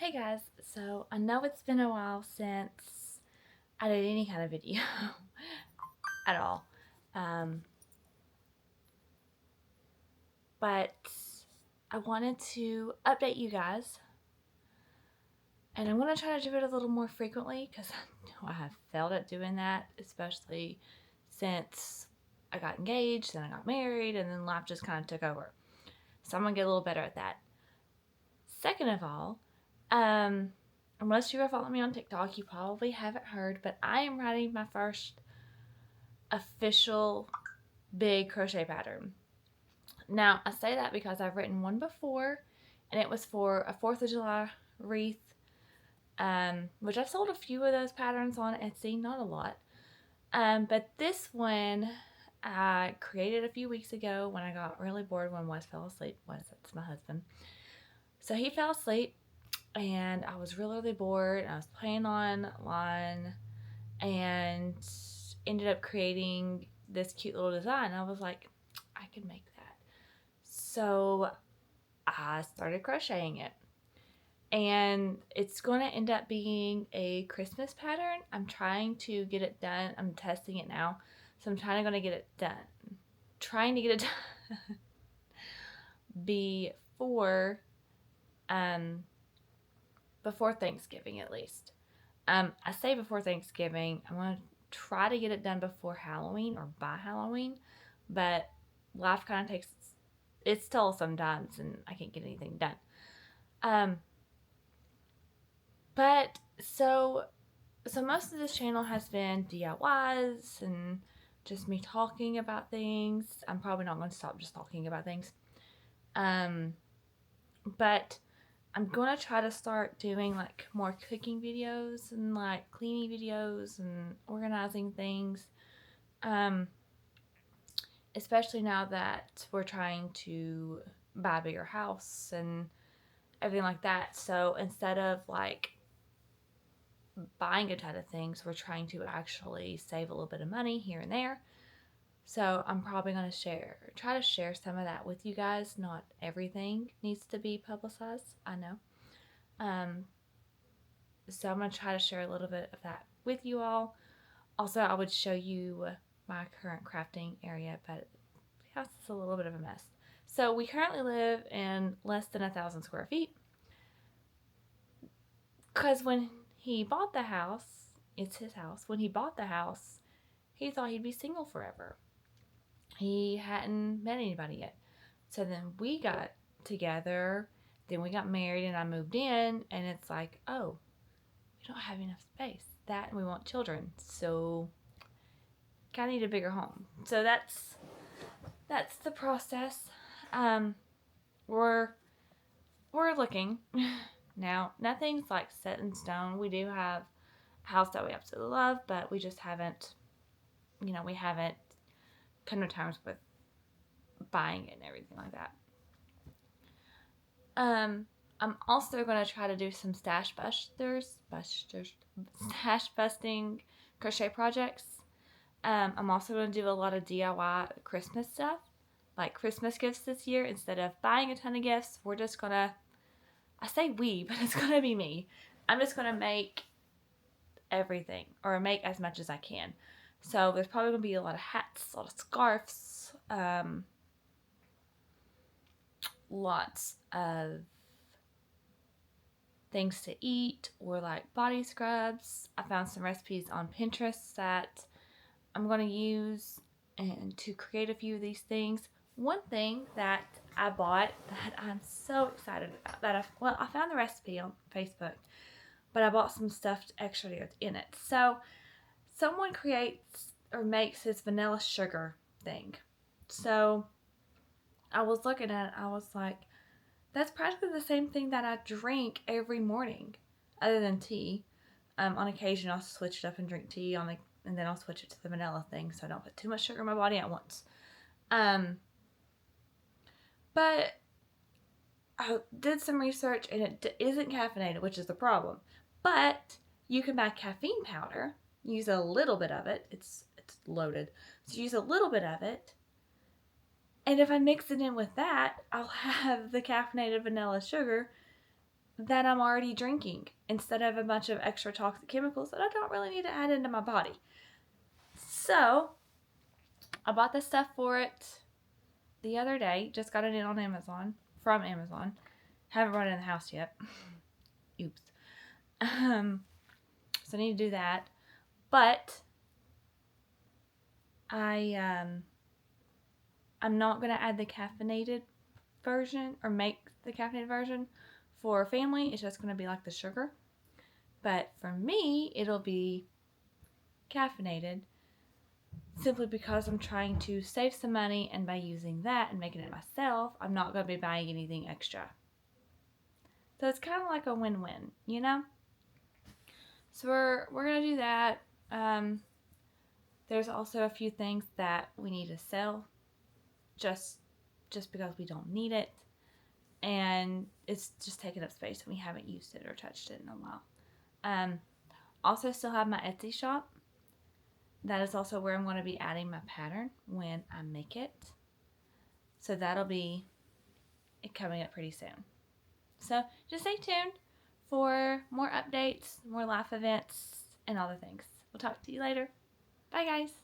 Hey guys, so I know it's been a while since I did any kind of video at all, um, but I wanted to update you guys, and I'm going to try to do it a little more frequently because I have failed at doing that, especially since I got engaged, then I got married, and then life just kind of took over. So I'm going to get a little better at that. Second of all, unless you are following me on TikTok, you probably haven't heard, but I am writing my first official big crochet pattern. Now, I say that because I've written one before, and it was for a 4th of July wreath, which I've sold a few of those patterns on Etsy, not a lot. But this one I created a few weeks ago when I got really bored when Wes fell asleep. Wes, that's my husband. So he fell asleep, and I was really bored. I was playing online and ended up creating this cute little design. I was like, I could make that. So I started crocheting it. And it's going to end up being a Christmas pattern. I'm trying to get it done. I'm testing it now. So I'm trying to get it done. Trying to get it done before before Thanksgiving at least. I say before Thanksgiving. I'm going to try to get it done before Halloween or by Halloween, but life kind of takes its toll sometimes, and I can't get anything done. But so most of this channel has been DIYs and just me talking about things. I'm probably not going to stop just talking about things. But I'm going to try to start doing like more cooking videos and like cleaning videos and organizing things. Especially now that we're trying to buy a bigger house and everything like that. So instead of like buying a ton of things, we're trying to actually save a little bit of money here and there. So I'm probably going to try to share some of that with you guys. Not everything needs to be publicized, I know. So I'm going to try to share a little bit of that with you all. Also, I would show you my current crafting area, but the house is a little bit of a mess. So we currently live in less than 1,000 square feet. Because when he bought the house, it's his house. When he bought the house, he thought he'd be single forever. He hadn't met anybody yet. So then we got together, then we got married, and I moved in, and it's like, oh, we don't have enough space. That, and we want children. So kind of need a bigger home. So that's the process. We're looking. Now, nothing's like set in stone. We do have a house that we absolutely love, but we just haven't, we haven't come to terms with buying it and everything like that. I'm also going to try to do some stash busting crochet projects. I'm also going to do a lot of DIY Christmas stuff, like Christmas gifts this year. Instead of buying a ton of gifts, we're just going to, I say we, but it's going to be me. I'm just going to make everything, or make as much as I can. So there's probably going to be a lot of hats, a lot of scarves, lots of things to eat, or like body scrubs. I found some recipes on Pinterest that I'm going to use and to create a few of these things. One thing that I bought that I'm so excited about, that I found the recipe on Facebook, but I bought some stuff extra in it. So someone creates or makes this vanilla sugar thing. So I was looking at it, I was like, that's practically the same thing that I drink every morning, other than tea. On occasion, I'll switch it up and drink tea and then I'll switch it to the vanilla thing, so I don't put too much sugar in my body at once. But I did some research, and it isn't caffeinated, which is the problem. But you can buy caffeine powder, use a little bit of it. It's loaded, so use a little bit of it. And if I mix it in with that, I'll have the caffeinated vanilla sugar that I'm already drinking instead of a bunch of extra toxic chemicals that I don't really need to add into my body. So I bought the stuff for it the other day. Just got it in on Amazon, from Amazon. Haven't brought it in the house yet. Oops. So I need to do that. But I'm not going to add the caffeinated version or make the caffeinated version. For family, it's just going to be like the sugar. But for me, it'll be caffeinated simply because I'm trying to save some money, and by using that and making it myself, I'm not going to be buying anything extra. So it's kind of like a win-win, you know? So we're going to do that. There's also a few things that we need to sell just because we don't need it, and it's just taking up space and we haven't used it or touched it in a while. Also still have my Etsy shop. That is also where I'm going to be adding my pattern when I make it. So that'll be coming up pretty soon. So just stay tuned for more updates, more life events, and all the things. We'll talk to you later. Bye, guys.